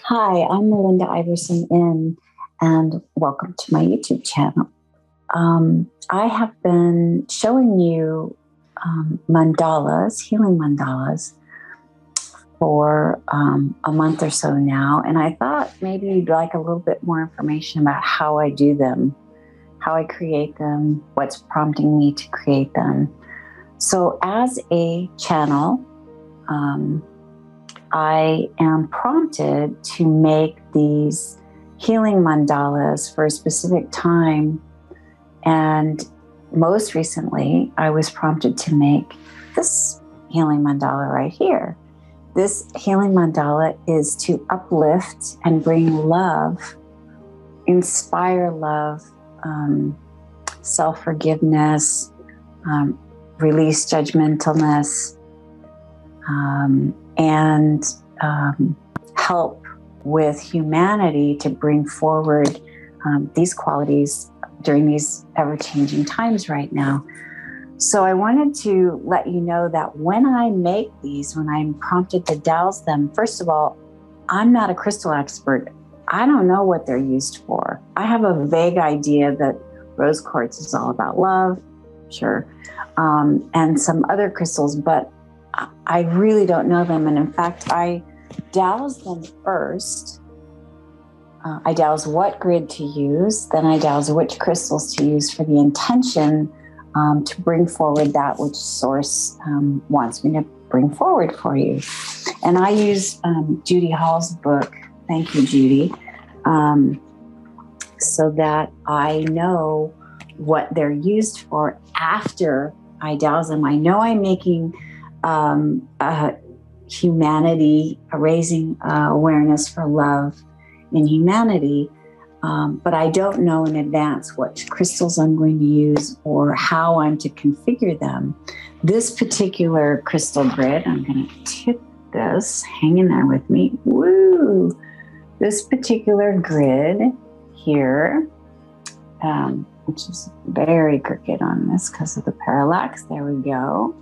Hi, I'm Melinda Iverson Inn, and welcome to my YouTube channel. I have been showing you mandalas, healing mandalas, for a month or so now, and I thought maybe you'd like a little bit more information about how I do them, how I create them, what's prompting me to create them. So as a channel, I am prompted to make these healing mandalas for a specific time. And most recently, I was prompted to make this healing mandala right here. This healing mandala is to uplift and bring love, inspire love, self-forgiveness, release judgmentalness, and help with humanity to bring forward these qualities during these ever-changing times right now. So I wanted to let you know that when I make these, when I'm prompted to douse them, first of all, I'm not a crystal expert. I don't know what they're used for. I have a vague idea that rose quartz is all about love, sure, and some other crystals, but I really don't know them. And in fact, I douse them first. I douse what grid to use, then I douse which crystals to use for the intention to bring forward that which Source wants me to bring forward for you. And I use Judy Hall's book, thank you, Judy, so that I know what they're used for after I douse them. I know I'm making humanity, raising awareness for love in humanity, but I don't know in advance which crystals I'm going to use or how I'm to configure them. This particular crystal grid, I'm going to tip this, hang in there with me. Woo! This particular grid here, which is very crooked on this because of the parallax, there we go,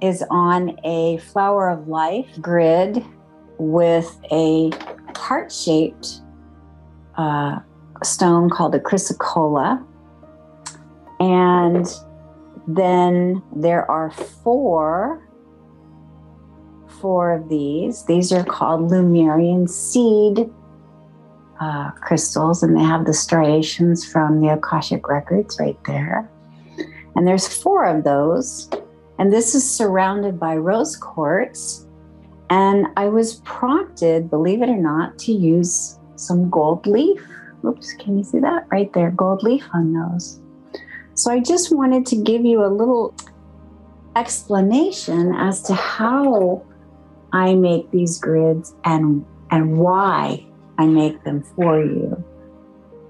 is on a flower of life grid with a heart-shaped stone called a chrysocolla. And then there are four of these. These are called Lemurian seed crystals, and they have the striations from the Akashic records right there. And there's four of those. And this is surrounded by rose quartz. And I was prompted, believe it or not, to use some gold leaf. Oops, can you see that? Right there, gold leaf on those. So I just wanted to give you a little explanation as to how I make these grids and why I make them for you.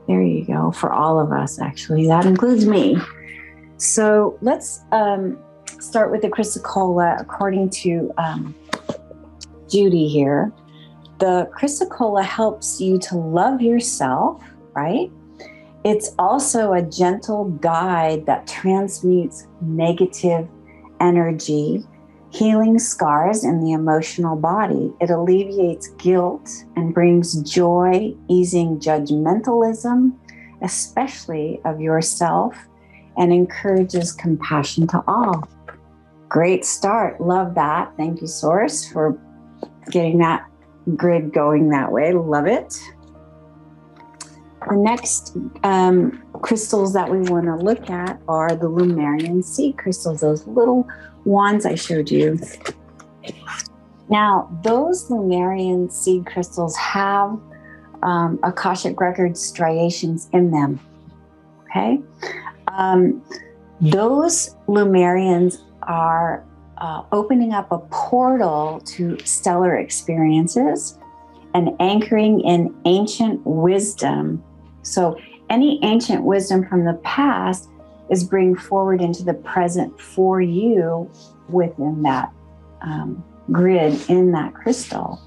There you go, for all of us, actually. That includes me. So let's start with the chrysocolla. According to Judy here, the chrysocolla helps you to love yourself, right? It's also a gentle guide that transmutes negative energy, healing scars in the emotional body. It alleviates guilt and brings joy, easing judgmentalism, especially of yourself, and encourages compassion to all. Great start. Love that. Thank you, Source, for getting that grid going that way. Love it. The next crystals that we want to look at are the Lemurian seed crystals, those little wands I showed you. Now, those Lemurian seed crystals have Akashic record striations in them. Okay? Those Lemurians are opening up a portal to stellar experiences and anchoring in ancient wisdom. So any ancient wisdom from the past is bring forward into the present for you within that grid in that crystal.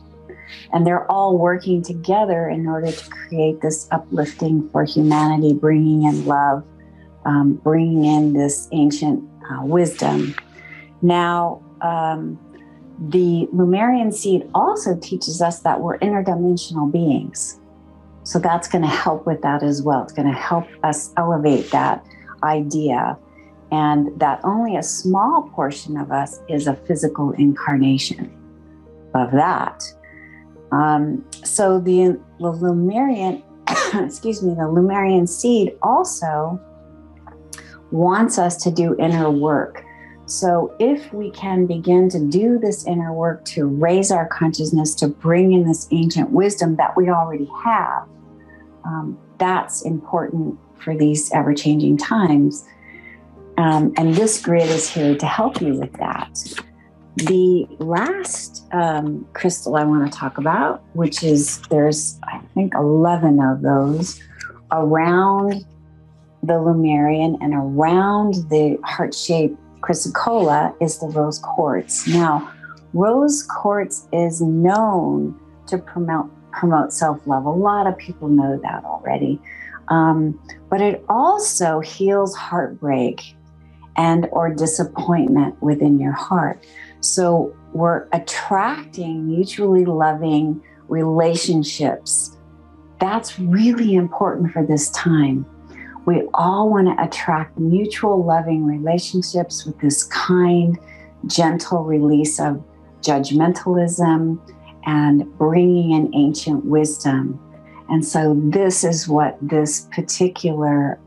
And they're all working together in order to create this uplifting for humanity, bringing in love, bringing in this ancient wisdom. Now, The Lumerian seed also teaches us that we're interdimensional beings. So that's going to help with that as well. It's going to help us elevate that idea, and that only a small portion of us is a physical incarnation of that. So the Lumerian, excuse me, the Lumerian seed also wants us to do inner work. So if we can begin to do this inner work to raise our consciousness, to bring in this ancient wisdom that we already have, that's important for these ever-changing times. And this grid is here to help you with that. The last crystal I want to talk about, which is, there's, I think, 11 of those around the Lumerian and around the heart-shaped chrysocolla, is the rose quartz. Now, rose quartz is known to promote self-love. A lot of people know that already. But it also heals heartbreak and or disappointment within your heart. So we're attracting mutually loving relationships. That's really important for this time. We all want to attract mutual loving relationships with this kind, gentle release of judgmentalism and bringing in ancient wisdom. And so this is what this particular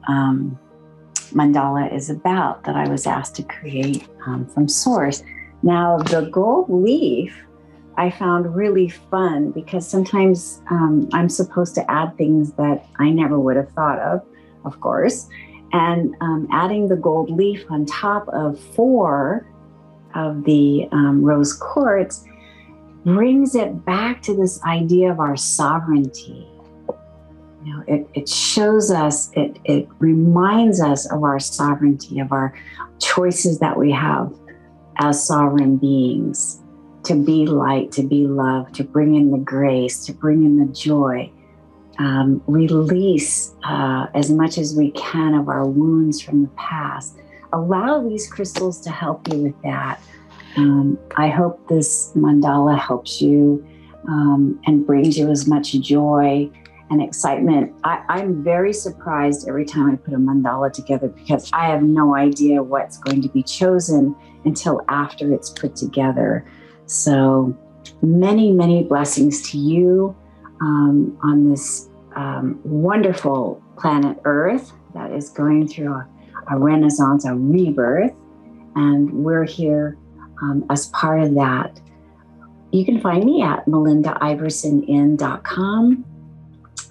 mandala is about, that I was asked to create from Source. Now, the gold leaf I found really fun, because sometimes I'm supposed to add things that I never would have thought of course. And adding the gold leaf on top of 4 of the rose quartz brings it back to this idea of our sovereignty. You know, it shows us, it reminds us of our sovereignty, of our choices that we have as sovereign beings, to be light, to be love, to bring in the grace, to bring in the joy, release as much as we can of our wounds from the past. Allow these crystals to help you with that. I hope this mandala helps you and brings you as much joy and excitement. I'm very surprised every time I put a mandala together, because I have no idea what's going to be chosen until after it's put together. So many, many blessings to you on this wonderful planet Earth that is going through a renaissance, a rebirth, and we're here as part of that. You can find me at melindaiversoninn.com.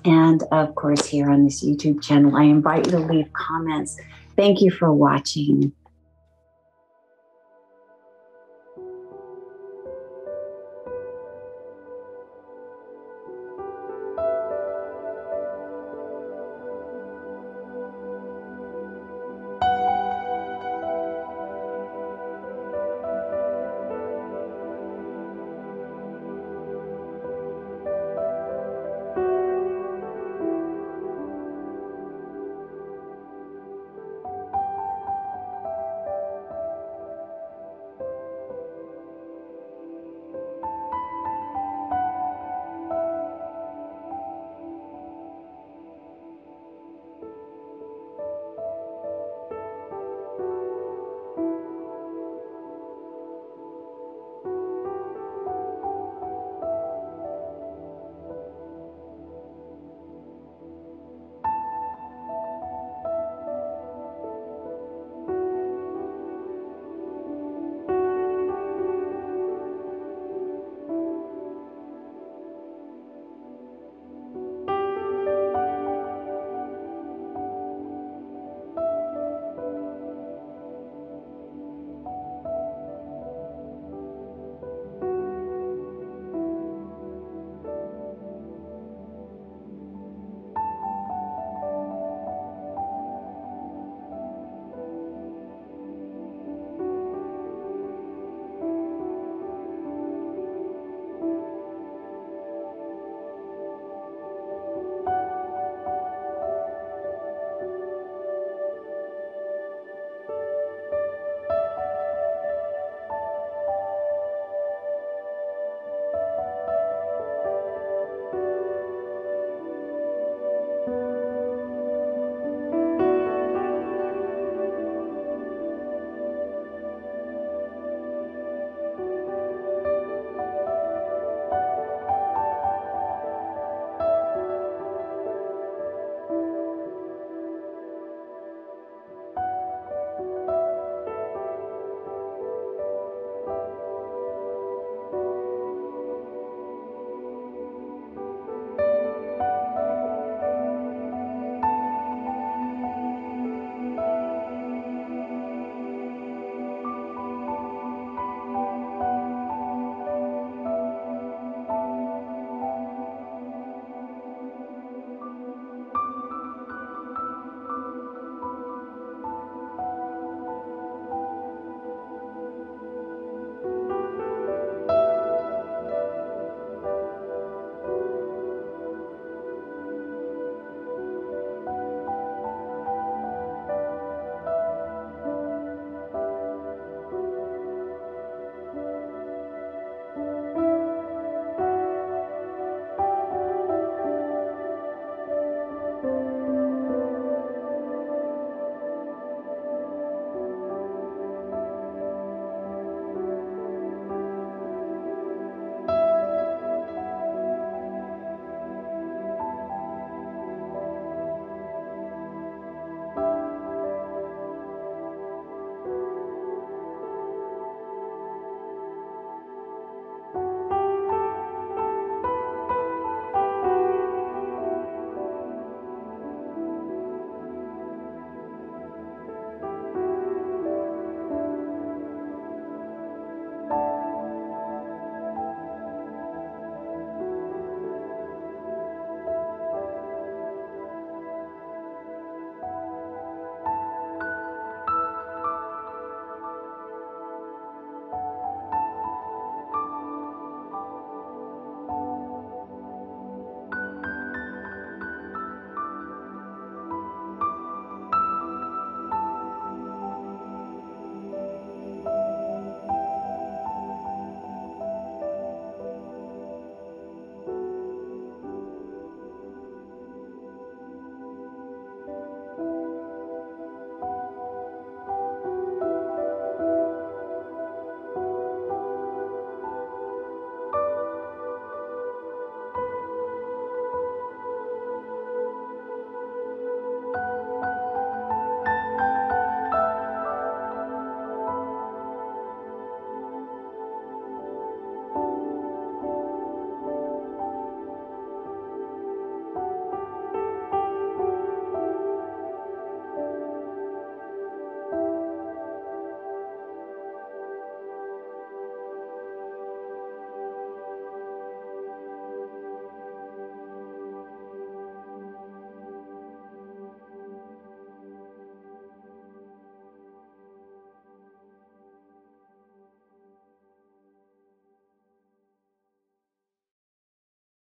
And of course, here on this YouTube channel, I invite you to leave comments. Thank you for watching.